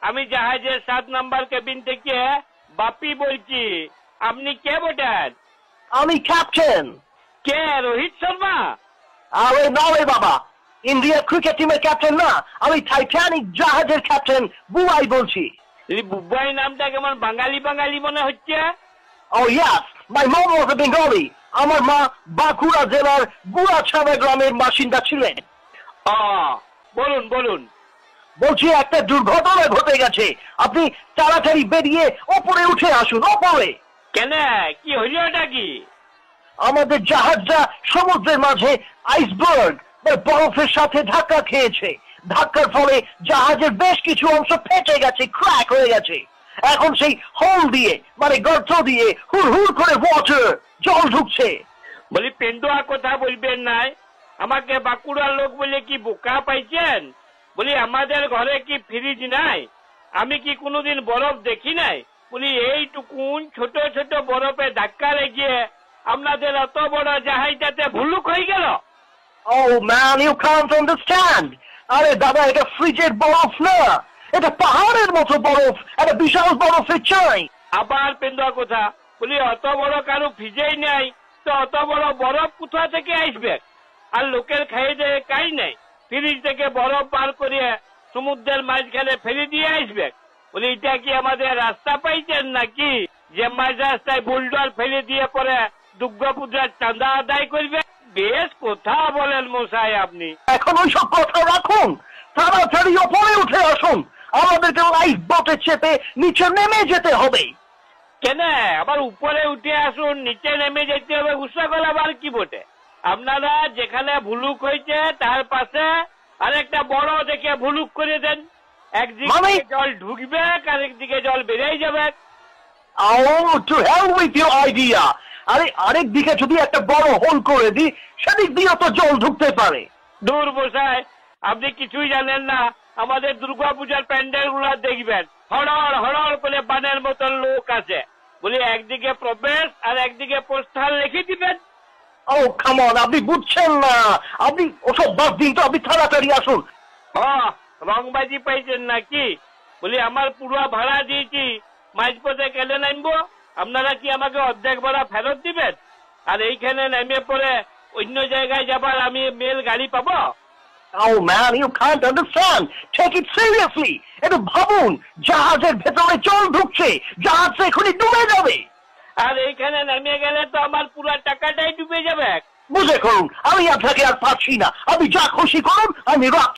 আমি জাহাজের 7 number cabin থেকে বাপি বলছি। আপনি কে বটেন? আমি ক্যাপ্টেন। কে, রোহিত শর্মা? আরে না রে বাবা, ইন্ডিয়া ক্রিকেট টিমের ক্যাপ্টেন না, আমি টাইটানিক জাহাজের ক্যাপ্টেন বুবাই বলছি। এই বুবাই নামটা কেমন বাঙালি বাঙালি মনে হচ্ছে। Oh yes, my mom was a Bengali. আমার মা বাঁকুড়া জেলার গুড়াছাড়া গ্রামের বাসিন্দা ছিলেন। বলুন বলুন। বলছি একটা দুর্ঘটনা ঘটে গেছে, আপনি তাড়াতাড়ি বেরিয়ে ওপরে উঠে আসুন। ওপরে কেন, কি হইল ওটা? কি আমাদের জাহাজটা সমুদ্রের মাঝে আইসবার্গ বরফের সাথে ধাক্কা খেয়েছে। ধাক্কার ফলে জাহাজের বেশ কিছু অংশ ফেটে গেছে, ক্র্যাক হয়ে গেছে। এখন সেই হোল দিয়ে মানে গর্ত দিয়ে হুড় হুড় করে ওয়াটার জল ঢুকছে। বলি পেন্ডুয়া কথা বলবেন নাই, আমাকে বাঁকুড়ার লোক বলে কি বোকা পাইছেন? বলি আমাদের ঘরে কি ফ্রিজ নাই? আমি কি কোনোদিন বরফ দেখি নাই? বলি এইটুকুন ছোট ছোট বরফে ধাক্কা লেগে আপনাদের এত বড় জাহাজটাতে ভুলুক হয়ে গেল। Oh man, you can't understand. আরে দাদা, এটা ফ্রিজের বরফ না, এটা পাহাড়ের মতো বরফ, একটা বিশাল বরফের চাই। আবার পেন্ডুয়া কথা, বলি অত বড় কারো ফ্রিজেই নাই তো অত বড় বরফ কোথা থেকে আসবে? আর লোকের খাই দেয় কাই নাই, ফ্রিজ থেকে বরফ পার করিয়ে সমুদ্রের মাঝখানে ফেলে দিয়ে আসবে? বলি এটা কি আমাদের রাস্তা পাইছেন নাকি যে মাঝ রাস্তায় বুলডর ফেলে দিয়ে পরে দুর্গাপূজার চাঁদা আদায় করবে? বেশ কথা বলেন মশাই আপনি। এখন ওই সব কথা রাখুন, তাড়াতাড়ি ওপরে উঠে আসুন, আমাদেরকে লাইফ বোটে চেপে নিচে নেমে যেতে হবে। কেন, আবার উপরে উঠে আসুন, নিচে নেমে যেতে হবে? গুসা গলা আবার কি বটে? আপনারা যেখানে ভুলুক হয়েছে তার পাশে আরেকটা বড় দেখে ভুলুক করে দেন, একদিকে জল ঢুকবে আর একদিকে জল বেরিয়ে যাবে। Oh, to hell with your idea! আরে আরেক দিকে যদি একটা বড় হোল করে দিই, সেদিক দিয়ে তো জল ঢুকতে পারে। দূর বসায়, আপনি কিছুই জানেন না। আমাদের দুর্গাপূজার প্যান্ডেল গুলা দেখবেন, হড়ড় হড়ড় করে বানের মতন লোক আছে। বলি একদিকে প্রবেশ আর একদিকে প্রস্থান লিখে দিবেন। Oh, come on, আপনি বুঝছেন না, আপনি ওসব বাদ দিন তো, আপনি তাড়াতাড়ি আসুন। রংবাজি পাইছেন নাকি? বলি আমার পুরো ভাড়া দিয়েছি, মাঝপথে কেটে নামবো, আপনারা কি আমাকে অর্ধেক ভাড়া ফেরত দিবেন? আর এইখানে নেমে পড়ে অন্য জায়গায় যাবার আমি মেল গাড়ি পাবো? Oh man, you can't understand. Take it seriously. একটু ভাবুন, জাহাজের ভেতরে জল ঢুকছে, জাহাজ এখনই ডুবে যাবে। আর এইখানে নেমে গেলে তো আমার পুরো টাকাটাই ডুবে যাবে। বুঝে করুন, আমি আপনাকে আর পাচ্ছি না, আপনি যা খুশি করুন, আমি রাখছি।